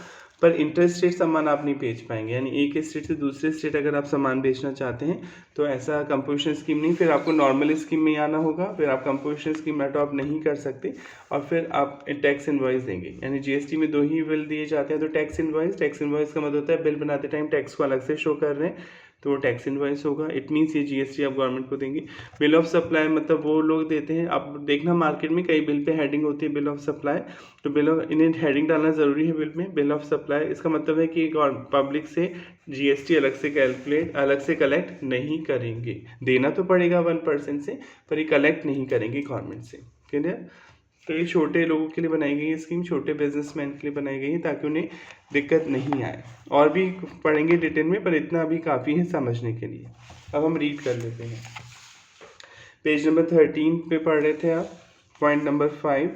S1: पर इंटर स्टेट सामान आप नहीं बेच पाएंगे, यानी एक स्टेट से दूसरे स्टेट अगर आप सामान बेचना चाहते हैं तो ऐसा कंपोजिशन स्कीम नहीं, फिर आपको नॉर्मल स्कीम में आना होगा, फिर आप कंपोजिशन स्कीम अडॉप्ट नहीं कर सकते, और फिर आप टैक्स इनवॉइस देंगे। यानी जीएसटी में 2 ही बिल दिए जाते हैं, तो टैक्स इनवॉइस का मतलब होता है बिल बनाते टाइम टैक्स को अलग से शो कर रहे हैं, तो वो टैक्स इनवॉइस होगा। इट मीन्स ये जीएसटी आप गवर्नमेंट को देंगे। बिल ऑफ सप्लाई मतलब वो लोग देते हैं, आप देखना मार्केट में कई बिल पे हेडिंग होती है बिल ऑफ सप्लाई, तो बिल ऑफ, इन्हें हेडिंग डालना ज़रूरी है बिल में, बिल ऑफ सप्लाई। इसका मतलब है कि पब्लिक से जीएसटी अलग से कैलकुलेट, अलग से कलेक्ट नहीं करेंगे। देना तो पड़ेगा 1% से, पर ये कलेक्ट नहीं करेंगे गवर्नमेंट से। क्लियर? तो ये छोटे लोगों के लिए बनाई गई है स्कीम, छोटे बिजनेसमैन के लिए बनाई गई है, ताकि उन्हें दिक्कत नहीं आए। और भी पढ़ेंगे डिटेल में, पर इतना अभी काफ़ी है समझने के लिए। अब हम रीड कर लेते हैं। पेज नंबर 13 पे पढ़ रहे थे आप। Point number 5,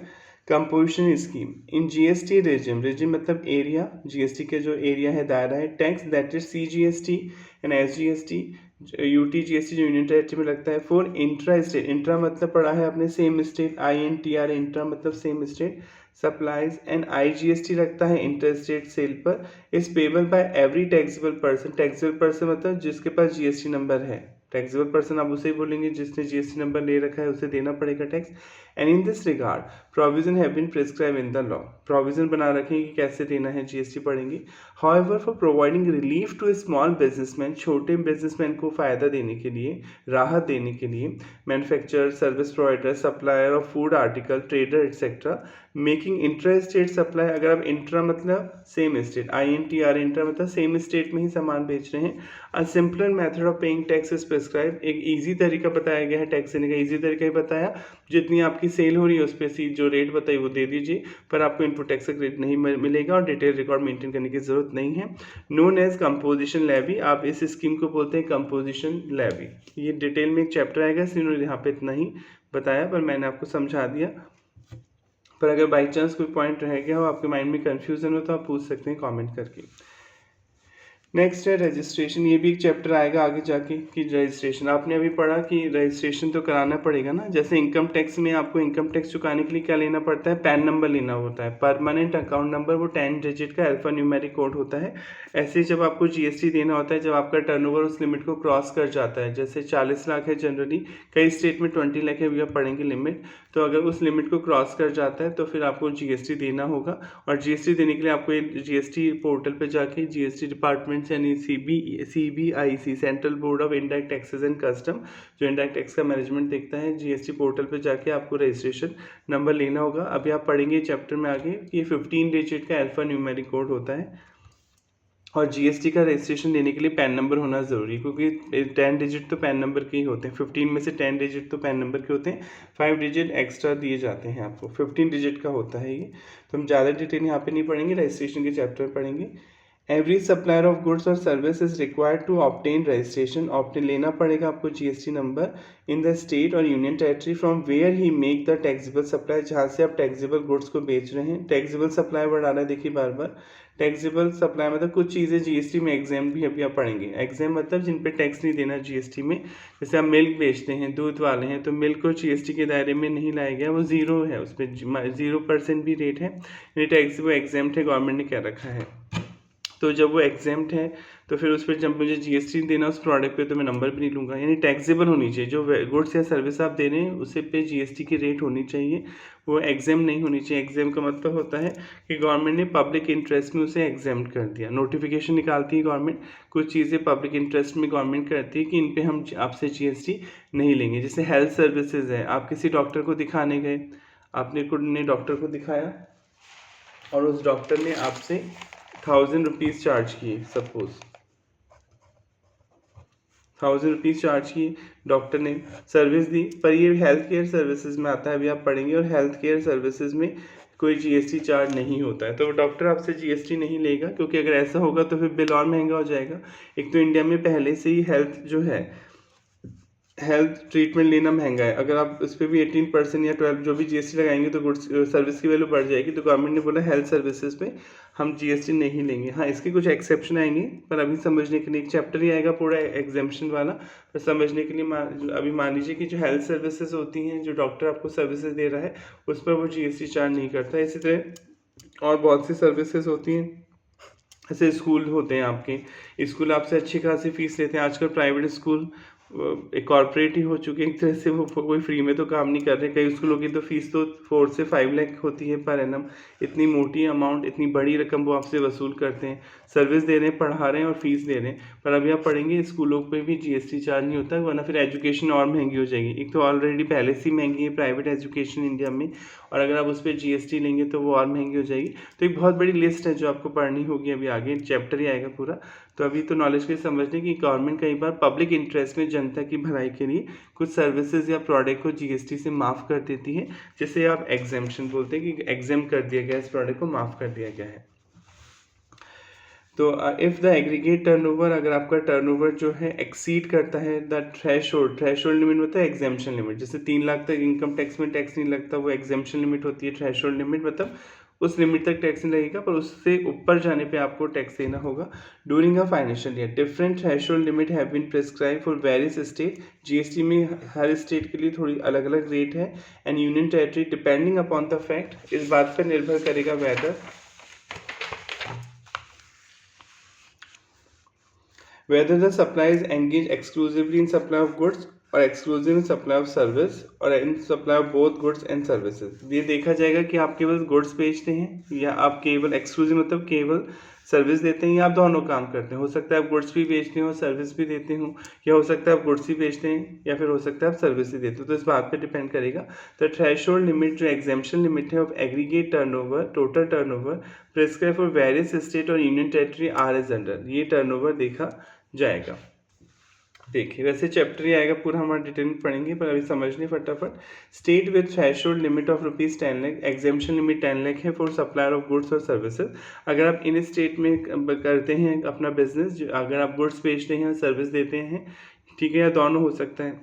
S1: composition scheme in GST regime. Regime मतलब एरिया, जीएसटी के जो एरिया है, दायरा है। Tax that is CGST and SGST, UTGST जो यूनियन टेरिटरी में लगता है। फॉर इंट्रा स्टेट, इंट्रा मतलब पढ़ा है आपने सेम स्टेट, INTR, इंट्रा मतलब same state. Supplies and IGST लगता है इंटर स्टेट सेल पर। Is payable by every taxable person. Taxable person मतलब जिसके पास GST नंबर है। टैक्सेबल पर्सन आप उसे ही बोलेंगे जिसने GST नंबर ले रखा है, उसे देना पड़ेगा tax. And in this regard provision have been prescribe in the law. Provision बना रखे कि कैसे देना है, GST पढ़ेंगे। However for providing relief to small businessman, छोटे बिजनेसमैन को फ़ायदा देने के लिए, राहत देने के लिए, manufacturer, service provider, supplier of food article, trader etcetera making intra state supply. अगर आप इंट्रा मतलब सेम स्टेट, INTR, इंट्रा मतलब सेम स्टेट में ही सामान बेच रहे हैं। A simpler method of paying tax is prescribe. एक ईजी तरीका बताया गया है टैक्स देने का, ईजी तरीका ही बताया, जितनी आपकी आपकी सेल हो रही है उस पर जो रेट बताइए वो दे दीजिए, पर आपको इनपुट टैक्स का क्रेडिट नहीं मिलेगा और डिटेल रिकॉर्ड मेंटेन करने की ज़रूरत नहीं है। नोन एज कंपोजिशन लेवी, आप इस स्कीम को बोलते हैं कंपोजिशन लेवी। ये डिटेल में एक चैप्टर आएगा, इसलिए यहाँ पे इतना ही बताया, पर मैंने आपको समझा दिया। पर अगर बाई चांस कोई पॉइंट रह गया हो, आपके माइंड में कन्फ्यूज़न हो, तो आप पूछ सकते हैं कॉमेंट करके। नेक्स्ट है रजिस्ट्रेशन। ये भी एक चैप्टर आएगा आगे जाके कि रजिस्ट्रेशन, आपने अभी पढ़ा कि रजिस्ट्रेशन तो कराना पड़ेगा ना। जैसे इनकम टैक्स में आपको इनकम टैक्स चुकाने के लिए क्या लेना पड़ता है, पैन नंबर लेना होता है, परमानेंट अकाउंट नंबर, वो 10 डिजिट का अल्फा न्यूमेरिक कोड होता है। ऐसे जब आपको जीएसटी देना होता है, जब आपका टर्नओवर उस लिमिट को क्रॉस कर जाता है, जैसे 40 लाख है जनरली, कई स्टेट में 20 लाख है, अभी पढ़ेंगे लिमिट, तो अगर उस लिमिट को क्रॉस कर जाता है तो फिर आपको जीएसटी देना होगा। और जीएसटी देने के लिए आपको जीएसटी पोर्टल पर जाके जीएसटी डिपार्टमेंट यानी CBIC central board of indirect taxes and custom, जो इंडायरेक्ट टैक्स का मैनेजमेंट देखता है, जीएसटी पोर्टल पे जाके आपको रजिस्ट्रेशन नंबर लेना होगा। अभी आप पढ़ेंगे चैप्टर में आगे कि ये 15 डिजिट का अल्फा न्यूमेरिक कोड होता है, और जीएसटी का रजिस्ट्रेशन लेने के लिए पैन नंबर होना ज़रूरी है, क्योंकि 10 डिजिट तो पैन नंबर के ही होते हैं। 15 में से 10 डिजिट तो पैन नंबर के होते हैं, 5 डिजिट एक्स्ट्रा दिए जाते हैं आपको, 15 डिजिट का होता है ये। तो हम ज़्यादा डिटेल यहाँ पे नहीं पढ़ेंगे, रजिस्ट्रेशन के चैप्टर में पढ़ेंगे। एवरी सप्लायर ऑफ गुड्स और service is required to obtain registration, obtain लेना पड़ेगा आपको GST number in the state और union territory from where he make the taxable supply, जहाँ से आप टैक्सेबल गुड्स को बेच रहे हैं। टैक्सेबल सप्लाई वर्ड आ रहा है, देखिए बार बार। टैक्सेबल सप्लाई मतलब कुछ चीज़ें जीएसटी में एग्जाम भी अभी आप पढ़ेंगे। एग्जाम मतलब जिन पे टैक्स नहीं देना जीएसटी में, जैसे आप मिल्क बेचते हैं, दूध वाले हैं, तो मिल्क को जीएसटी के दायरे में नहीं लाया गया, वो ज़ीरो है, उस पर 0% भी रेट है, यानी टैक्स वो एग्जाम है, गवर्नमेंट ने क्या रखा है। तो जब वो एग्जाम्प्ट है तो फिर उस पर जब मुझे जीएसटी देना उस प्रोडक्ट पे, तो मैं नंबर भी नहीं लूँगा। यानी टैक्सेबल होनी चाहिए, जो गुड्स या सर्विस आप दे रहे हैं उसे पे जीएसटी की रेट होनी चाहिए, वो एग्जाम नहीं होनी चाहिए। एग्जाम का मतलब होता है कि गवर्नमेंट ने पब्लिक इंटरेस्ट में उसे एग्जाम कर दिया। नोटिफिकेशन निकालती है गवर्नमेंट, कुछ चीज़ें पब्लिक इंटरेस्ट में गवर्नमेंट करती है कि इन पर हम आपसे जीएसटी नहीं लेंगे। जैसे हेल्थ सर्विसेज है, आप किसी डॉक्टर को दिखाने गए, आपने डॉक्टर को दिखाया और उस डॉक्टर ने आपसे 1000 रुपीज़ चार्ज किए, सपोज 1000 रुपीज़ चार्ज किए, डॉक्टर ने सर्विस दी, पर ये हेल्थ केयर सर्विसेज में आता है, अभी आप पढ़ेंगे। और हेल्थ केयर सर्विसेज में कोई जीएसटी चार्ज नहीं होता है, तो डॉक्टर आपसे जीएसटी नहीं लेगा, क्योंकि अगर ऐसा होगा तो फिर बिल और महंगा हो जाएगा। एक तो इंडिया में पहले से ही हेल्थ ट्रीटमेंट लेना महंगा है, अगर आप उस पर भी 18% या 12 जो भी जीएसटी लगाएंगे तो गुड्स सर्विस की वैल्यू बढ़ जाएगी। तो गवर्नमेंट ने बोला हेल्थ सर्विसेज पे हम जीएसटी नहीं लेंगे। हाँ, इसके कुछ एक्सेप्शन आएंगे, पर अभी समझने के लिए एक चैप्टर ही आएगा पूरा एग्जाम्पशन वाला, पर समझने के लिए अभी मान लीजिए कि जो हेल्थ सर्विसेज होती हैं, जो डॉक्टर आपको सर्विसेज दे रहा है, उस पर वो जीएसटी चार्ज नहीं करता। इसी तरह और बहुत सी सर्विसेज होती हैं, ऐसे स्कूल होते हैं आपके, स्कूल आपसे अच्छी खासी फीस लेते हैं। आजकल प्राइवेट स्कूल एक कॉर्पोरेट ही हो चुके हैं एक तरह से, वो कोई फ्री में तो काम नहीं कर रहे। कई स्कूलों की तो फीस तो 4 से 5 लाख होती है पर एनम। इतनी मोटी अमाउंट, इतनी बड़ी रकम वो आपसे वसूल करते हैं, सर्विस दे रहे हैं, पढ़ा रहे हैं और फीस दे रहे हैं। पर अभी आप पढ़ेंगे स्कूलों पे भी जीएसटी चार्ज नहीं होता, वरना फिर एजुकेशन और महंगी हो जाएगी। एक तो ऑलरेडी पहले से ही महंगी है प्राइवेट एजुकेशन इंडिया में, और अगर आप उस पर जीएसटी लेंगे तो वो और महंगी हो जाएगी। तो एक बहुत बड़ी लिस्ट है जो आपको पढ़नी होगी, अभी आगे चैप्टर ही आएगा पूरा। तो अभी तो नॉलेज के समझने की गवर्नमेंट कई बार पब्लिक इंटरेस्ट में जनता की भलाई के लिए कुछ सर्विसेज या प्रोडक्ट को जीएसटी से माफ़ कर देती है, जिसे आप एग्जेम्पशन बोलते हैं कि एग्जेम कर दिया गया, इस प्रोडक्ट को माफ़ कर दिया गया है। तो इफ़ द एग्रीगेट टर्नओवर, अगर आपका टर्नओवर जो है एक्सीड करता है द थ्रेशोल्ड लिमिट होता है एग्जेम्पशन लिमिट। जैसे 3 लाख तक इनकम टैक्स में टैक्स नहीं लगता, वो एग्जेम्पशन लिमिट होती है। थ्रेशोल्ड लिमिट मतलब उस लिमिट तक टैक्स नहीं लगेगा, पर उससे ऊपर जाने पे आपको टैक्स देना होगा। During a financial year different threshold limit have been prescribe for various state. GST में हर स्टेट के लिए थोड़ी अलग अलग रेट है, and union territory depending upon the fact, इस बात पर निर्भर करेगा whether the supplier is engaged exclusively in supply of goods और exclusive in supply of service और in supply of both goods and services। ये देखा जाएगा कि आप केवल गुड्स बेचते हैं या आप केवल एक्सक्लूसिव मतलब केवल सर्विस देते हैं, या आप दोनों काम करते हैं। हो सकता है आप गुड्स भी बेचते हो, सर्विस भी देते हो, या हो सकता है आप गुड्स ही बेचते हैं, या फिर हो सकता है आप सर्विस ही देते हो। तो इस बात पे डिपेंड करेगा। तो थ्रेशोल्ड लिमिट जो एग्जेम्पशन लिमिट है of aggregate turnover, total turnover prescribe for various state और union territory are as under, ये टर्नओवर देखा जाएगा। देखिए वैसे चैप्टर ही आएगा पूरा, हमारा डिटेल में पढ़ेंगे, पर अभी समझने फटाफट। State with threshold limit of ₹10 lakh, exemption limit 10 lakh है फॉर सप्लायर ऑफ गुड्स और सर्विसेज। अगर आप इन स्टेट में करते हैं अपना बिजनेस, अगर आप गुड्स बेचते हैं या सर्विस देते हैं, ठीक है, या दोनों हो सकता है,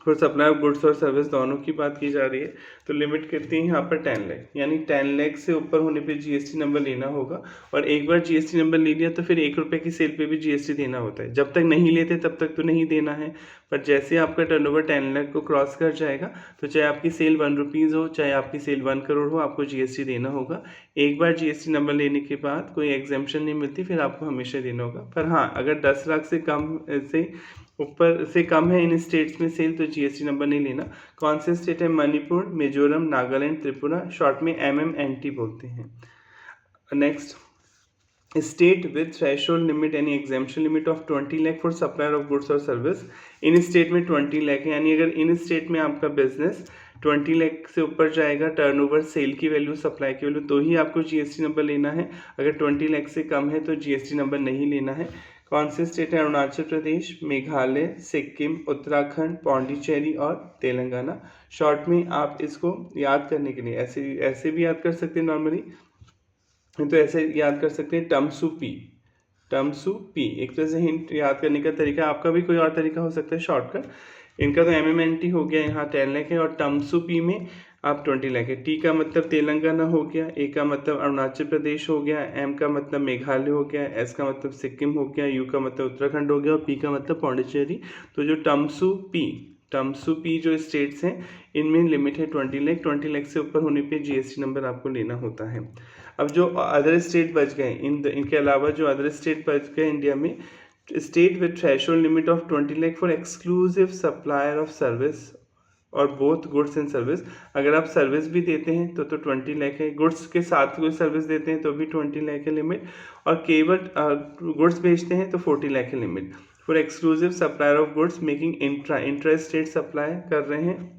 S1: और सप्लाई ऑफ गुड्स और सर्विस दोनों की बात की जा रही है, तो लिमिट कितनी है यहाँ पर 10 लाख, यानी 10 लाख से ऊपर होने पे जीएसटी नंबर लेना होगा। और एक बार जीएसटी नंबर ले लिया तो फिर ₹1 की सेल पे भी जीएसटी देना होता है। जब तक नहीं लेते तब तक तो नहीं देना है, पर जैसे आपका टर्नओवर 10 लाख को क्रॉस कर जाएगा तो चाहे आपकी सेल ₹1 हो, चाहे आपकी सेल 1 करोड़ हो, आपको जीएसटी देना होगा। एक बार जीएसटी नंबर लेने के बाद कोई एग्जेम्पशन नहीं मिलती, फिर आपको हमेशा देना होगा। पर हाँ, अगर 10 लाख से कम से ऊपर से कम है इन स्टेट्स में सेल, तो जीएसटी नंबर नहीं लेना। कौन से स्टेट है? मणिपुर, मिजोरम, नागालैंड, त्रिपुरा, शॉर्ट में MMNT बोलते हैं। Next, state with threshold limit यानी exemption limit of 20 lakh for supplier of goods और सर्विस। इन स्टेट में 20 लाख है, यानी अगर इन स्टेट में आपका बिजनेस 20 लाख से ऊपर जाएगा टर्नओवर, सेल की वैल्यू, सप्लाई की वैल्यू, तो ही आपको जीएसटी नंबर लेना है। अगर 20 लाख से कम है तो जीएसटी नंबर नहीं लेना है। कौन से स्टेट है? अरुणाचल प्रदेश, मेघालय, सिक्किम, उत्तराखंड, पौंडीचेरी और तेलंगाना। शॉर्ट में आप इसको याद करने के लिए ऐसे भी याद कर सकते हैं नॉर्मली, तो ऐसे याद कर सकते हैं टम्सू पी एक तरह से हिंट याद करने का तरीका। आपका भी कोई और तरीका हो सकता है शॉर्टकट। इनका तो MMNT हो गया, यहाँ 10 लाख है, और टम्सू पी में आप 20 लाख है। टी का मतलब तेलंगाना हो गया, ए का मतलब अरुणाचल प्रदेश हो गया, एम का मतलब मेघालय हो गया, एस का मतलब सिक्किम हो गया, यू का मतलब उत्तराखंड हो गया, और पी का मतलब पौंडीचेरी। तो जो टम्सू पी जो स्टेट्स हैं, इनमें लिमिट है 20 लाख। 20 लाख से ऊपर होने पे जीएसटी नंबर आपको लेना होता है। अब जो अदर स्टेट बच गए, इनके अलावा जो अदर स्टेट बच गए इंडिया में, state with threshold limit of 20 lakh for exclusive supplier of service और बोथ गुड्स एंड सर्विस। अगर आप सर्विस भी देते हैं तो 20 लाख है, गुड्स के साथ कोई सर्विस देते हैं तो भी 20 लाख है लिमिट, और केवल गुड्स बेचते हैं तो 40 लाख है limit. For exclusive supplier of goods making intra state supply कर रहे हैं,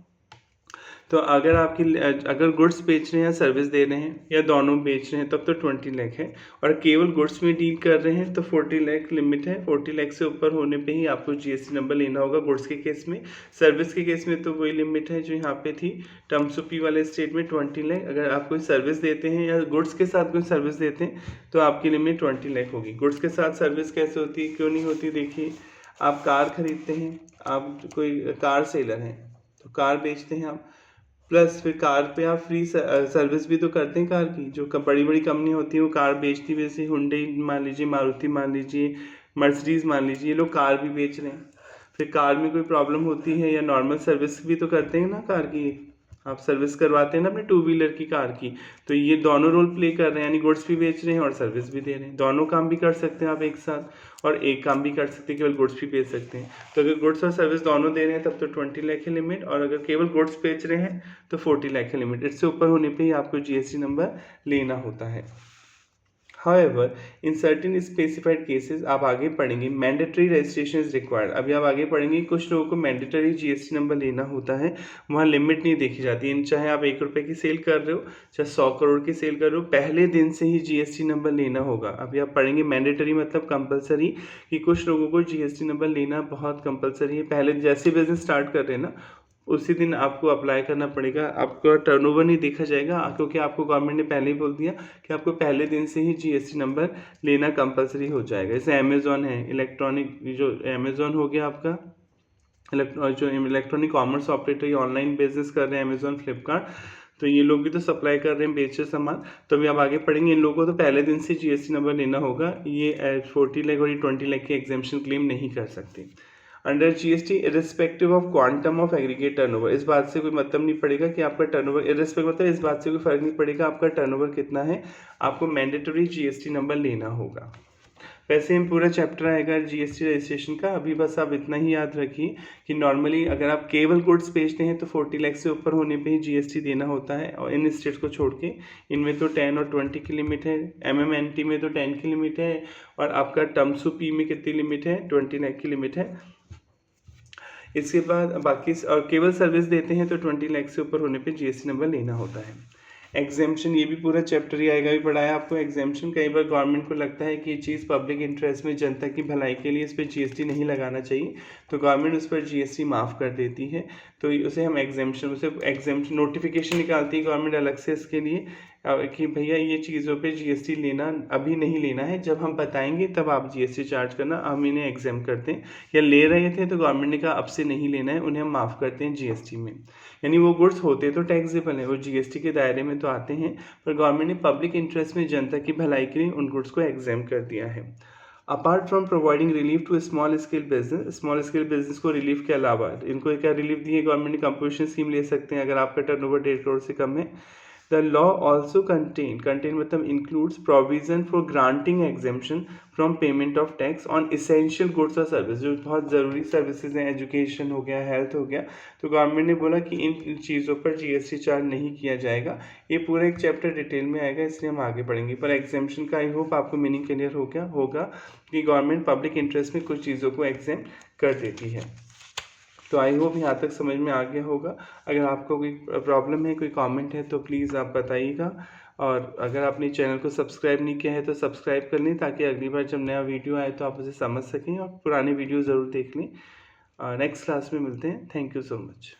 S1: तो अगर गुड्स बेच रहे हैं या सर्विस दे रहे हैं या दोनों बेच रहे हैं तब तो 20 लाख है, और केवल गुड्स में डील कर रहे हैं तो 40 लाख लिमिट है। 40 लाख से ऊपर होने पे ही आपको जीएसटी नंबर लेना होगा गुड्स के केस में। सर्विस के केस में तो वही लिमिट है जो यहाँ पे थी टम्सुपी वाले स्टेट में 20 लाख। अगर आप कोई सर्विस देते हैं या गुड्स के साथ कोई सर्विस देते हैं तो आपकी लिमिट 20 लाख होगी। गुड्स के साथ सर्विस कैसे होती है, क्यों नहीं होती? देखिए, आप कार खरीदते हैं, आप कोई कार सेलर हैं तो कार बेचते हैं आप, प्लस फिर कार पे आप फ्री सर्विस भी तो करते हैं कार की। जो बड़ी बड़ी कंपनी होती है वो कार बेचती है, जैसे हुंडई मान लीजिए, मारुति मान लीजिए, मर्सिडीज मान लीजिए, ये लोग कार भी बेच रहे हैं। फिर कार में कोई प्रॉब्लम होती है या नॉर्मल सर्विस भी तो करते हैं ना कार की, आप सर्विस करवाते हैं ना अपने 2 व्हीलर की, कार की। तो ये दोनों रोल प्ले कर रहे हैं, यानी गुड्स भी बेच रहे हैं और सर्विस भी दे रहे हैं। दोनों काम भी कर सकते हैं आप एक साथ, और एक काम भी कर सकते हैं केवल गुड्स भी बेच सकते हैं। तो अगर गुड्स और सर्विस दोनों दे रहे हैं तब तो 20 लाख है लिमिट, और अगर केवल गुड्स बेच रहे हैं तो 40 लाख है लिमिट। इससे ऊपर होने पे ही आपको जीएसटी नंबर लेना होता है। However, in certain specified cases, आप आगे पढ़ेंगे मैंडेटरी रजिस्ट्रेशन इज रिक्वायर्ड। अभी आप आगे पढ़ेंगे कुछ लोगों को मैंडेटरी जीएसटी नंबर लेना होता है, वहाँ लिमिट नहीं देखी जाती। चाहे आप ₹1 की सेल कर रहे हो, चाहे 100 करोड़ की सेल कर रहे हो, पहले दिन से ही जीएसटी नंबर लेना होगा। अभी आप पढ़ेंगे मैंडेटरी मतलब कंपलसरी, कि कुछ लोगों को जीएसटी नंबर लेना बहुत कंपलसरी है। पहले जैसे बिजनेस स्टार्ट कर रहे हैं ना, उसी दिन आपको अप्लाई करना पड़ेगा। आपका टर्नओवर नहीं देखा जाएगा, क्योंकि आपको गवर्नमेंट ने पहले ही बोल दिया कि आपको पहले दिन से ही जीएसटी नंबर लेना कंपलसरी हो जाएगा। जैसे अमेज़ॉन है, इलेक्ट्रॉनिक, जो अमेज़ॉन हो गया आपका जो इलेक्ट्रॉनिक कॉमर्स ऑपरेटर, ये ऑनलाइन बिजनेस कर रहे हैं, अमेज़ॉन, फ्लिपकार्ट, तो ये लोग भी तो सप्लाई कर रहे हैं, बेच रहे सामान। तो अभी आप आगे पढ़ेंगे, इन लोगों को तो पहले दिन से जीएसटी नंबर लेना होगा। ये 40 लाख और 20 लाख की एग्जेम्पशन क्लेम नहीं कर सकते under GST irrespective of quantum of aggregate turnover. इस बात से कोई मतलब नहीं पड़ेगा कि आपका टर्नओवर, इरिस्पेक्टिव मतलब इस बात से कोई फर्क नहीं पड़ेगा आपका टर्नओवर कितना है, आपको मैंडेटरी जीएसटी नंबर लेना होगा। वैसे ही पूरा चैप्टर आएगा जीएसटी रजिस्ट्रेशन का। अभी बस आप इतना ही याद रखिए कि नॉर्मली अगर आप केवल गुड्स बेचते हैं तो 40 लाख से ऊपर होने पे ही जीएसटी देना होता है, और इन स्टेट्स को छोड़ के। इनमें तो 10 और 20 की लिमिट है, MMNT में तो 10 की लिमिट है, और आपका टम्सू पी में कितनी लिमिट है? 20 लाख की लिमिट है। इसके बाद बाकी और केवल सर्विस देते हैं तो 20 लाख से ऊपर होने पे जीएसटी नंबर लेना होता है। एग्जेम्पशन, ये भी पूरा चैप्टर ही आएगा, भी पढ़ाया आपको एग्जेम्पशन। कई बार गवर्नमेंट को लगता है कि ये चीज़ पब्लिक इंटरेस्ट में, जनता की भलाई के लिए इस पर जीएसटी नहीं लगाना चाहिए, तो गवर्नमेंट उस पर जीएसटी माफ़ कर देती है। तो उसे हम एग्जेम्पशन नोटिफिकेशन निकालती है गवर्नमेंट अलग से इसके लिए कि भैया ये चीज़ों पे जीएसटी लेना अभी नहीं लेना है, जब हम बताएंगे तब आप जीएसटी चार्ज करना, हम इन्हें एग्जाम करते हैं। या ले रहे थे तो गवर्नमेंट ने कहा अब से नहीं लेना है, उन्हें हम माफ़ करते हैं जीएसटी में। यानी वो गुड्स होते तो टैक्सेबल है, वो जीएसटी के दायरे में तो आते हैं, पर गवर्नमेंट ने पब्लिक इंटरेस्ट में, जनता की भलाई के लिए उन गुड्स को एग्जाम कर दिया है। Apart from providing relief to small scale business को रिलीफ के अलावा इनको क्या रिलीफ दी है गवर्नमेंट ने? कंपोजिशन स्कीम ले सकते हैं अगर आपका टर्नओवर 1.5 करोड़ से कम है। द लॉ ऑल्सो कंटेन मतलब includes provision for granting exemption from payment of tax on essential goods और सर्विस, जो बहुत ज़रूरी सर्विसेज हैं, एजुकेशन हो गया, हेल्थ हो गया, तो गवर्नमेंट ने बोला कि इन चीज़ों पर जीएसटी चार्ज नहीं किया जाएगा। ये पूरा एक चैप्टर डिटेल में आएगा, इसलिए हम आगे पढ़ेंगे। पर एग्जेम्पशन का आई होप आपको मीनिंग क्लियर हो गया होगा कि गवर्नमेंट पब्लिक इंटरेस्ट में कुछ चीज़ों को एग्जेम कर देती है। तो आई होप यहाँ तक समझ में आ गया होगा। अगर आपको कोई प्रॉब्लम है, कोई कमेंट है, तो प्लीज़ आप बताइएगा। और अगर आपने चैनल को सब्सक्राइब नहीं किया है तो सब्सक्राइब कर लें, ताकि अगली बार जब नया वीडियो आए तो आप उसे समझ सकें, और पुराने वीडियो ज़रूर देख लें। नेक्स्ट क्लास में मिलते हैं। Thank you so much.